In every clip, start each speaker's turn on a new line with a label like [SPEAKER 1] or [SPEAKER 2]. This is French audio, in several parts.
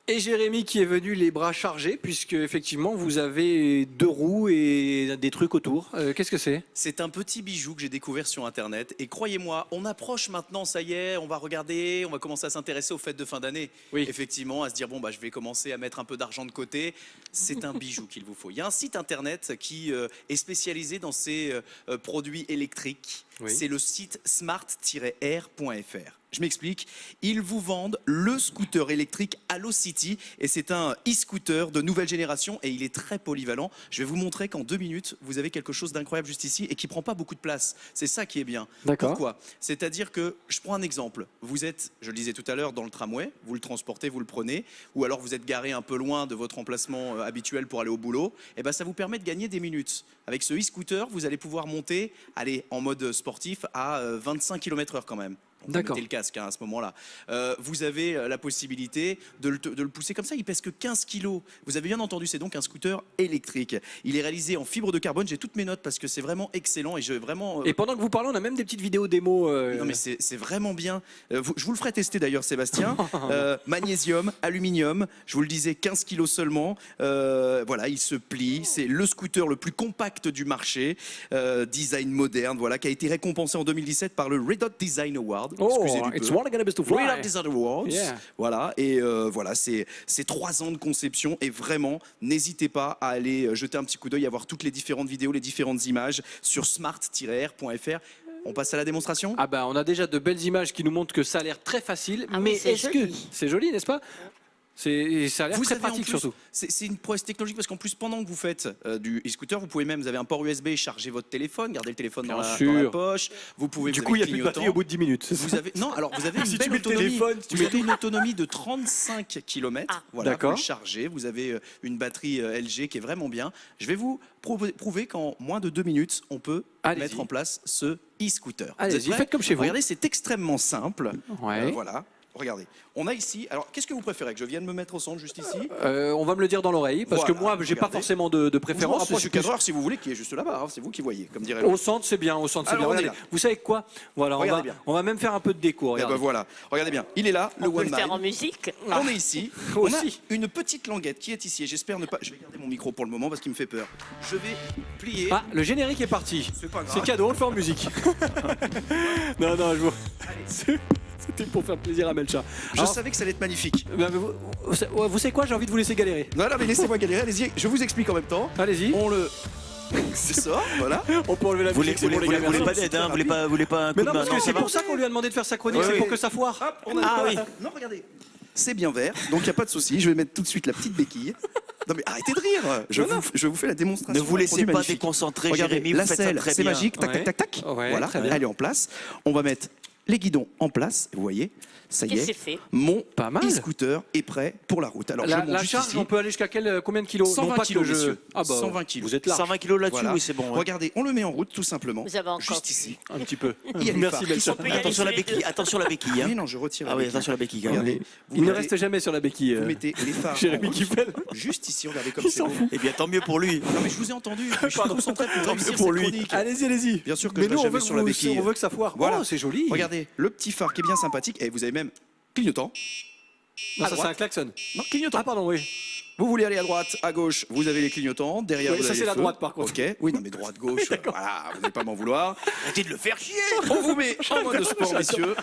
[SPEAKER 1] Et Jérémy qui est venu les bras chargés, puisque effectivement vous avez 2 roues et des trucs autour. Qu'est-ce que c'est?
[SPEAKER 2] C'est un petit bijou que j'ai découvert sur internet et croyez-moi, on approche maintenant, ça y est, on va regarder, on va commencer à s'intéresser aux fêtes de fin d'année.
[SPEAKER 1] Oui.
[SPEAKER 2] Effectivement, à se dire bon bah je vais commencer à mettre un peu d'argent de côté. C'est un bijou qu'il vous faut. Il y a un site internet qui est spécialisé dans ces produits électriques.
[SPEAKER 1] Oui.
[SPEAKER 2] C'est le site smart-air.fr. Je m'explique, ils vous vendent le scooter électrique Allocity et c'est un e-scooter de nouvelle génération et il est très polyvalent. Je vais vous montrer qu'en 2 minutes, vous avez quelque chose d'incroyable juste ici et qui prend pas beaucoup de place. C'est ça qui est bien.
[SPEAKER 1] D'accord.
[SPEAKER 2] Pourquoi? C'est-à-dire que, je prends un exemple, vous êtes, je le disais tout à l'heure, dans le tramway, vous le transportez, vous le prenez, ou alors vous êtes garé un peu loin de votre emplacement habituel pour aller au boulot, et ben ça vous permet de gagner des minutes. Avec ce e-scooter, vous allez pouvoir monter, aller en mode sportif à 25 km/h quand même.
[SPEAKER 1] D'accord.
[SPEAKER 2] Mettez le casque à ce moment-là. Vous avez la possibilité de le pousser comme ça. Il pèse que 15 kg. Vous avez bien entendu, c'est donc un scooter électrique. Il est réalisé en fibre de carbone. J'ai toutes mes notes parce que c'est vraiment excellent et je vraiment.
[SPEAKER 1] Et pendant que vous parlez, on a même des petites vidéos démo.
[SPEAKER 2] Non mais c'est vraiment bien. Je vous le ferai tester d'ailleurs, Sébastien. Magnésium, aluminium. Je vous le disais, 15 kg seulement. Voilà, il se plie. C'est le scooter le plus compact du marché. Design moderne, voilà, qui a été récompensé en 2017 par le Red Hot Design Award.
[SPEAKER 1] Oh,
[SPEAKER 2] Excusez du
[SPEAKER 1] it's
[SPEAKER 2] peu.
[SPEAKER 1] one again to fly.
[SPEAKER 2] Red Hot Design Awards.
[SPEAKER 1] Yeah.
[SPEAKER 2] Voilà, et voilà, c'est 3 ans de conception et vraiment, n'hésitez pas à aller jeter un petit coup d'œil, à voir toutes les différentes vidéos, les différentes images sur smart-air.fr. On passe à la démonstration?
[SPEAKER 1] Ah bah on a déjà de belles images qui nous montrent que ça a l'air très facile,
[SPEAKER 3] Ah oui,
[SPEAKER 1] mais
[SPEAKER 3] c'est
[SPEAKER 1] est-ce que
[SPEAKER 3] joli.
[SPEAKER 1] c'est joli, n'est-ce pas? Ça a l'air très
[SPEAKER 2] Avez en
[SPEAKER 1] pratique
[SPEAKER 2] plus,
[SPEAKER 1] surtout.
[SPEAKER 2] c'est une prouesse technologique parce qu'en plus pendant que vous faites du e-scooter, vous pouvez même, vous avez un port USB, charger votre téléphone, garder le téléphone dans
[SPEAKER 1] Bien
[SPEAKER 2] la
[SPEAKER 1] sûr.
[SPEAKER 2] poche. Vous pouvez.
[SPEAKER 1] Du
[SPEAKER 2] vous
[SPEAKER 1] coup, il
[SPEAKER 2] avez
[SPEAKER 1] n'y a plus de batterie au bout de 10 minutes.
[SPEAKER 2] Vous avez, non, alors vous avez une
[SPEAKER 1] Si tu
[SPEAKER 2] belle
[SPEAKER 1] mets le
[SPEAKER 2] autonomie.
[SPEAKER 1] téléphone, si tu
[SPEAKER 2] Vous
[SPEAKER 1] mets
[SPEAKER 2] avez une autonomie de 35 km.
[SPEAKER 3] Ah.
[SPEAKER 2] Voilà,
[SPEAKER 1] D'accord.
[SPEAKER 2] vous le chargez. Vous avez une batterie LG qui est vraiment bien. Je vais vous prouver qu'en moins de 2 minutes, on peut
[SPEAKER 1] Allez-y.
[SPEAKER 2] mettre en place ce e-scooter. Vous
[SPEAKER 1] Allez-y,
[SPEAKER 2] êtes prêts?
[SPEAKER 1] faites comme chez vous.
[SPEAKER 2] Regardez, c'est extrêmement simple.
[SPEAKER 1] Ouais.
[SPEAKER 2] Voilà. Regardez, on a ici. Alors, qu'est-ce que vous préférez que je vienne me mettre au centre juste ici?
[SPEAKER 1] On va me le dire dans l'oreille, parce
[SPEAKER 2] Voilà,
[SPEAKER 1] que moi, j'ai pas
[SPEAKER 2] regardez.
[SPEAKER 1] forcément de
[SPEAKER 2] Vous
[SPEAKER 1] préférence.
[SPEAKER 2] rapprochez
[SPEAKER 1] C'est
[SPEAKER 2] du
[SPEAKER 1] plus-
[SPEAKER 2] cadreur si vous voulez, qui est juste là-bas. Hein, c'est vous qui voyez, comme dirait
[SPEAKER 1] Au
[SPEAKER 2] l'autre.
[SPEAKER 1] centre, c'est bien. Au centre, c'est bien.
[SPEAKER 2] Alors, on est
[SPEAKER 1] Regardez.
[SPEAKER 2] là.
[SPEAKER 1] Vous savez quoi? Voilà,
[SPEAKER 2] Regardez bien.
[SPEAKER 1] on va même faire un peu de déco.
[SPEAKER 2] Eh
[SPEAKER 1] Regardez.
[SPEAKER 2] ben voilà, regardez bien. Il est là, le
[SPEAKER 3] On peut
[SPEAKER 2] One
[SPEAKER 3] le faire en
[SPEAKER 2] Mind.
[SPEAKER 3] musique.
[SPEAKER 2] On est ici. On a
[SPEAKER 1] Aussi.
[SPEAKER 2] une petite languette qui est ici. Et j'espère ne pas. Je vais garder mon micro pour le moment parce qu'il me fait peur. Je vais plier.
[SPEAKER 1] Ah, le générique est parti.
[SPEAKER 2] C'est pas grave.
[SPEAKER 1] C'est cadeau, on le fait en musique. non, non, je vous... C'était pour faire plaisir à Melcha.
[SPEAKER 2] Je
[SPEAKER 1] Alors,
[SPEAKER 2] savais que ça allait être magnifique.
[SPEAKER 1] bah, vous savez quoi? J'ai envie de vous laisser galérer.
[SPEAKER 2] Non, non, mais laissez-moi galérer. Allez-y, je vous explique en même temps.
[SPEAKER 1] Allez-y.
[SPEAKER 2] On le sort, voilà.
[SPEAKER 1] On peut enlever la musique, c'est pour les gamins.
[SPEAKER 4] voulez pas d'aide, hein, vous voulez pas un coup
[SPEAKER 1] Mais
[SPEAKER 4] de
[SPEAKER 1] non,
[SPEAKER 4] main,
[SPEAKER 1] parce que
[SPEAKER 4] non,
[SPEAKER 1] c'est
[SPEAKER 4] ça va.
[SPEAKER 1] pour ça qu'on lui a demandé de faire sa chronique,
[SPEAKER 2] Ouais,
[SPEAKER 1] c'est
[SPEAKER 2] ouais.
[SPEAKER 1] pour que ça foire.
[SPEAKER 2] Hop, on a
[SPEAKER 4] Ah oui.
[SPEAKER 2] Non, regardez. C'est bien vert, donc il n'y a pas de souci. Je vais mettre tout de suite la petite béquille. Non, mais arrêtez de rire. Je vous fais la démonstration.
[SPEAKER 4] Ne vous
[SPEAKER 2] d'un
[SPEAKER 4] laissez
[SPEAKER 2] produit
[SPEAKER 4] pas
[SPEAKER 2] magnifique.
[SPEAKER 4] déconcentrer,
[SPEAKER 2] Regardez,
[SPEAKER 4] Jérémy,
[SPEAKER 2] la
[SPEAKER 4] vous faites ça
[SPEAKER 2] selle,
[SPEAKER 4] très
[SPEAKER 2] c'est
[SPEAKER 4] bien.
[SPEAKER 2] magique. Tac,
[SPEAKER 1] Ouais.
[SPEAKER 2] tac, tac, tac.
[SPEAKER 1] Ouais,
[SPEAKER 2] Voilà,
[SPEAKER 1] très bien.
[SPEAKER 2] elle est en place. On va mettre les guidons en place. Vous voyez, ça y
[SPEAKER 3] Et
[SPEAKER 2] est.
[SPEAKER 3] c'est fait.
[SPEAKER 2] Mon
[SPEAKER 1] Pas mal.
[SPEAKER 2] e-scooter est prêt pour la route. Alors, je monte
[SPEAKER 1] La
[SPEAKER 2] juste
[SPEAKER 1] charge,
[SPEAKER 2] ici.
[SPEAKER 1] on peut aller jusqu'à combien de kilos?
[SPEAKER 2] 120
[SPEAKER 1] Non, pas
[SPEAKER 2] kilos,
[SPEAKER 1] que je-
[SPEAKER 2] messieurs.
[SPEAKER 1] Ah bah,
[SPEAKER 2] 120 kilos.
[SPEAKER 1] vous êtes large.
[SPEAKER 4] 120 kilos là-dessus,
[SPEAKER 2] Voilà.
[SPEAKER 4] oui, c'est bon. ouais.
[SPEAKER 2] Regardez, on le met en route tout simplement.
[SPEAKER 3] Vous avez encore.
[SPEAKER 2] Juste ici.
[SPEAKER 1] Un petit peu.
[SPEAKER 2] Il y a les
[SPEAKER 1] Merci
[SPEAKER 2] phares qui sont
[SPEAKER 1] Melcha.
[SPEAKER 3] peut y aller
[SPEAKER 4] Attention la
[SPEAKER 3] sur les
[SPEAKER 4] béquille,
[SPEAKER 3] deux.
[SPEAKER 4] attention la béquille. Hein.
[SPEAKER 2] Oui, non, je retire.
[SPEAKER 4] Ah
[SPEAKER 2] la
[SPEAKER 4] oui,
[SPEAKER 2] béquille.
[SPEAKER 4] attention la béquille.
[SPEAKER 2] Regardez, vous
[SPEAKER 1] Il ne
[SPEAKER 2] mettez-
[SPEAKER 1] reste jamais sur la béquille.
[SPEAKER 2] Vous mettez les phares.
[SPEAKER 1] Jérémy
[SPEAKER 2] en
[SPEAKER 1] qui
[SPEAKER 2] route.
[SPEAKER 1] fait.
[SPEAKER 2] Juste ici, regardez comme
[SPEAKER 1] Il
[SPEAKER 2] c'est
[SPEAKER 1] s'en
[SPEAKER 2] beau.
[SPEAKER 1] fout.
[SPEAKER 4] Eh bien, tant mieux pour lui.
[SPEAKER 2] Non, mais je vous ai entendu. Je suis concentré pour réussir
[SPEAKER 4] pour
[SPEAKER 2] cette
[SPEAKER 4] lui.
[SPEAKER 2] chronique.
[SPEAKER 1] Allez-y, allez-y.
[SPEAKER 2] Bien sûr que
[SPEAKER 1] Mais
[SPEAKER 2] je
[SPEAKER 1] nous,
[SPEAKER 2] lâche
[SPEAKER 1] on veut,
[SPEAKER 2] jamais sur la béquille.
[SPEAKER 1] on veut que ça foire.
[SPEAKER 2] Voilà.
[SPEAKER 1] Oh, c'est joli.
[SPEAKER 2] Regardez, le petit phare qui est bien sympathique. Et vous avez même clignotant.
[SPEAKER 1] Non,
[SPEAKER 2] à
[SPEAKER 1] ça, c'est
[SPEAKER 2] droite.
[SPEAKER 1] un klaxon.
[SPEAKER 2] Non, clignotant.
[SPEAKER 1] Ah, pardon, oui.
[SPEAKER 2] Vous voulez aller à droite, à gauche, vous avez les clignotants. Derrière,
[SPEAKER 1] Oui,
[SPEAKER 2] vous
[SPEAKER 1] ça,
[SPEAKER 2] avez
[SPEAKER 1] c'est
[SPEAKER 2] les
[SPEAKER 1] la
[SPEAKER 2] feux.
[SPEAKER 1] droite, par contre.
[SPEAKER 2] Ok. Oui, non, mais droite, gauche. Voilà, vous n'allez pas m'en vouloir.
[SPEAKER 4] Arrêtez de le faire chier.
[SPEAKER 2] On vous met en mode sport, messieurs.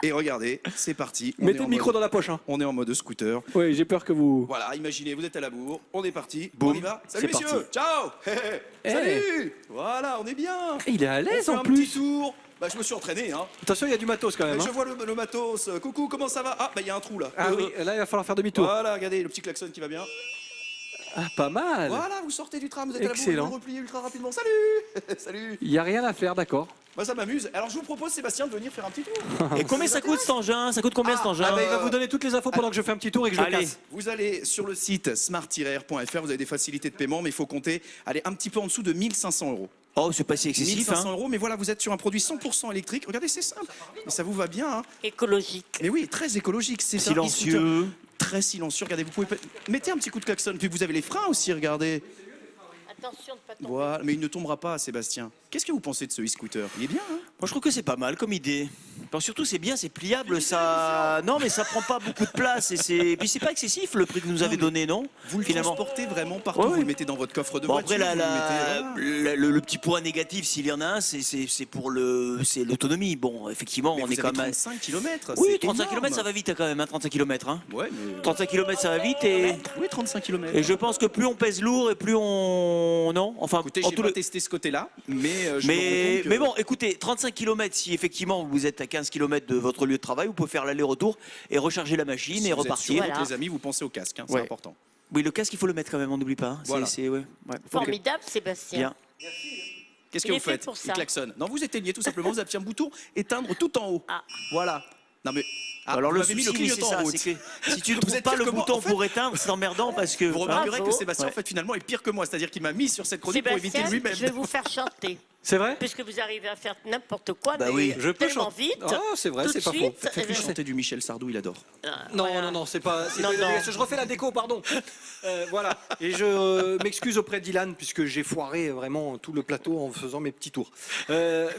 [SPEAKER 2] Et regardez, c'est parti. On est
[SPEAKER 1] Mettez
[SPEAKER 2] en
[SPEAKER 1] le micro
[SPEAKER 2] mode-
[SPEAKER 1] dans la poche. Hein.
[SPEAKER 2] On est en mode scooter.
[SPEAKER 1] Oui, j'ai peur que vous.
[SPEAKER 2] Voilà, imaginez, vous êtes à la bourre, on est parti.
[SPEAKER 4] Boum,
[SPEAKER 2] On y va. Salut
[SPEAKER 4] c'est
[SPEAKER 2] messieurs. Ciao.
[SPEAKER 1] Eh.
[SPEAKER 2] Salut. Voilà, on est bien.
[SPEAKER 1] Il est à
[SPEAKER 2] On
[SPEAKER 1] l'aise
[SPEAKER 2] fait
[SPEAKER 1] en
[SPEAKER 2] un
[SPEAKER 1] plus.
[SPEAKER 2] petit tour. Bah, je me suis entraîné, hein.
[SPEAKER 1] Attention, il y a du matos quand même.
[SPEAKER 2] Je
[SPEAKER 1] Hein.
[SPEAKER 2] vois le matos. Coucou, comment ça va? Ah, bah, il y a un trou là.
[SPEAKER 1] Ah oui, là, il va falloir faire demi-tour.
[SPEAKER 2] Voilà, regardez, le petit klaxon qui va bien.
[SPEAKER 1] Ah, pas mal.
[SPEAKER 2] Voilà, vous sortez du tram, vous êtes à la
[SPEAKER 1] Excellent.
[SPEAKER 2] bourre, vous repliez ultra rapidement. Salut. Salut.
[SPEAKER 1] Il n'y a rien à faire, d'accord.
[SPEAKER 2] Moi, ça m'amuse. Alors, je vous propose, Sébastien, de venir faire un petit tour.
[SPEAKER 4] Et combien ça coûte cet engin? Ça coûte combien cet engin?
[SPEAKER 1] Ah, bah, il va vous donner toutes les infos pendant que je fais un petit tour et que je le
[SPEAKER 4] Allez.
[SPEAKER 1] casse.
[SPEAKER 2] Vous allez sur le site smart-air.fr, vous avez des facilités de paiement, mais il faut compter, allez, un petit peu en dessous de 1 500 €.
[SPEAKER 4] Oh, c'est pas si excessif.
[SPEAKER 2] 1500
[SPEAKER 4] Hein.
[SPEAKER 2] €, mais voilà, vous êtes sur un produit 100% électrique. Regardez, c'est simple. Et ça vous va bien, hein.
[SPEAKER 3] Écologique.
[SPEAKER 2] Mais oui, très écologique. C'est un
[SPEAKER 4] Silencieux.
[SPEAKER 2] e-scooter très silencieux. Regardez, vous pouvez mettez un petit coup de klaxon. Puis vous avez les freins aussi, regardez.
[SPEAKER 3] Attention de ne pas tomber.
[SPEAKER 2] Voilà, mais il ne tombera pas, Sébastien. Qu'est-ce que vous pensez de ce e-scooter? Il est bien, hein.
[SPEAKER 4] Moi, je trouve que c'est pas mal comme idée. Alors surtout, c'est bien, c'est pliable, ça. Non, mais ça prend pas beaucoup de place et puis c'est pas excessif le prix que vous avez donné, non?
[SPEAKER 2] Vous le
[SPEAKER 4] Finalement.
[SPEAKER 2] transportez vraiment partout,
[SPEAKER 4] Ouais,
[SPEAKER 2] vous
[SPEAKER 4] ouais.
[SPEAKER 2] le mettez dans votre coffre de
[SPEAKER 4] Bon,
[SPEAKER 2] voiture.
[SPEAKER 4] après,
[SPEAKER 2] vous le mettez, voilà.
[SPEAKER 4] le petit point négatif, s'il y en a un, c'est pour c'est l'autonomie. Bon, effectivement,
[SPEAKER 2] Mais
[SPEAKER 4] on
[SPEAKER 2] vous
[SPEAKER 4] est
[SPEAKER 2] avez
[SPEAKER 4] quand même.
[SPEAKER 2] 35 km.
[SPEAKER 4] Oui, 35 km, ça va vite quand même, hein, 35 km. Hein.
[SPEAKER 2] Ouais, mais...
[SPEAKER 4] 35 km, ça va vite et.
[SPEAKER 2] Oui, 35 km.
[SPEAKER 4] Et je pense que plus on pèse lourd et plus on. Non? Enfin,
[SPEAKER 2] Écoutez,
[SPEAKER 4] en
[SPEAKER 2] j'ai
[SPEAKER 4] tout
[SPEAKER 2] pas
[SPEAKER 4] le-
[SPEAKER 2] testé ce côté-là, mais je me rends compte que-
[SPEAKER 4] mais bon, écoutez, 35 km, si effectivement vous êtes à 15 km de votre lieu de travail, vous pouvez faire l'aller-retour et recharger la machine
[SPEAKER 2] si
[SPEAKER 4] et
[SPEAKER 2] vous êtes
[SPEAKER 4] repartir.
[SPEAKER 2] sur route,
[SPEAKER 3] Voilà.
[SPEAKER 2] les amis, vous pensez au casque, hein, c'est
[SPEAKER 4] Ouais.
[SPEAKER 2] important.
[SPEAKER 4] Oui, le casque, il faut le mettre quand même, on n'oublie pas. Hein.
[SPEAKER 2] Voilà.
[SPEAKER 4] Ouais.
[SPEAKER 3] Formidable, Sébastien.
[SPEAKER 4] Bien.
[SPEAKER 2] Qu'est-ce
[SPEAKER 3] Il
[SPEAKER 2] que
[SPEAKER 3] est
[SPEAKER 2] vous
[SPEAKER 3] fait
[SPEAKER 2] faites?
[SPEAKER 3] pour
[SPEAKER 2] Il
[SPEAKER 3] ça.
[SPEAKER 2] klaxonne. Non, vous éteignez tout simplement, vous appuyez un bouton éteindre tout en haut.
[SPEAKER 3] Ah.
[SPEAKER 2] Voilà. Non mais
[SPEAKER 4] Alors
[SPEAKER 2] vous
[SPEAKER 4] le
[SPEAKER 2] m'avez mis
[SPEAKER 4] souci,
[SPEAKER 2] le
[SPEAKER 4] c'est
[SPEAKER 2] clignotant
[SPEAKER 4] ça,
[SPEAKER 2] en route.
[SPEAKER 4] c'est que si tu ne
[SPEAKER 2] Vous
[SPEAKER 4] trouves
[SPEAKER 2] êtes
[SPEAKER 4] pas
[SPEAKER 2] pire
[SPEAKER 4] le
[SPEAKER 2] que moi.
[SPEAKER 4] bouton
[SPEAKER 2] En fait-
[SPEAKER 4] pour éteindre, c'est emmerdant parce que.
[SPEAKER 2] Vous remarquerez
[SPEAKER 3] Bravo.
[SPEAKER 2] que Sébastien
[SPEAKER 4] Ouais.
[SPEAKER 2] en fait finalement est pire que moi, c'est-à-dire qu'il m'a mis sur cette chronique pour éviter
[SPEAKER 3] Sébastien,
[SPEAKER 2] lui-même.
[SPEAKER 3] je vais vous faire chanter.
[SPEAKER 1] C'est vrai?
[SPEAKER 3] Puisque vous arrivez à faire n'importe quoi,
[SPEAKER 4] Bah
[SPEAKER 3] mais
[SPEAKER 4] oui.
[SPEAKER 1] Je peux
[SPEAKER 3] tellement
[SPEAKER 1] chanter.
[SPEAKER 3] vite.
[SPEAKER 1] Ah, c'est vrai,
[SPEAKER 3] tout
[SPEAKER 1] c'est
[SPEAKER 3] de
[SPEAKER 1] pas
[SPEAKER 3] suite,
[SPEAKER 1] faux.
[SPEAKER 2] Faites-lui chanter du Michel Sardou, il adore.
[SPEAKER 1] Non,
[SPEAKER 3] voilà.
[SPEAKER 1] non, non, c'est pas.
[SPEAKER 3] Non, non.
[SPEAKER 1] Je refais la déco, pardon. Voilà. Et je m'excuse auprès d'Ilan puisque j'ai foiré vraiment tout le plateau en faisant mes petits tours.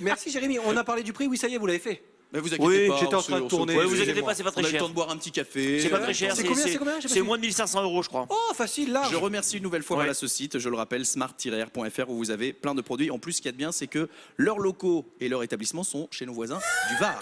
[SPEAKER 1] Merci Jérémy. On a parlé du prix. Oui, ça y est, vous l'avez fait.
[SPEAKER 2] Mais vous inquiétez
[SPEAKER 4] Oui,
[SPEAKER 2] pas,
[SPEAKER 1] j'étais en
[SPEAKER 2] on
[SPEAKER 1] train de
[SPEAKER 2] se-
[SPEAKER 1] tourner.
[SPEAKER 4] Ouais, vous
[SPEAKER 1] Excusez-moi.
[SPEAKER 4] inquiétez pas, c'est pas
[SPEAKER 2] On
[SPEAKER 4] très
[SPEAKER 2] a eu le
[SPEAKER 4] cher.
[SPEAKER 2] temps de boire un petit café.
[SPEAKER 4] C'est pas très cher.
[SPEAKER 1] C'est combien, c'est combien? J'ai pas
[SPEAKER 4] C'est
[SPEAKER 1] suivi.
[SPEAKER 4] moins de 1500 €, je crois.
[SPEAKER 1] Oh, facile, large.
[SPEAKER 2] Je remercie une nouvelle fois
[SPEAKER 4] Ouais.
[SPEAKER 2] voilà, ce site, je le rappelle, smart-r.fr, où vous avez plein de produits. En plus, ce qu'il y a de bien, c'est que leurs locaux et leurs établissements sont chez nos voisins du Var.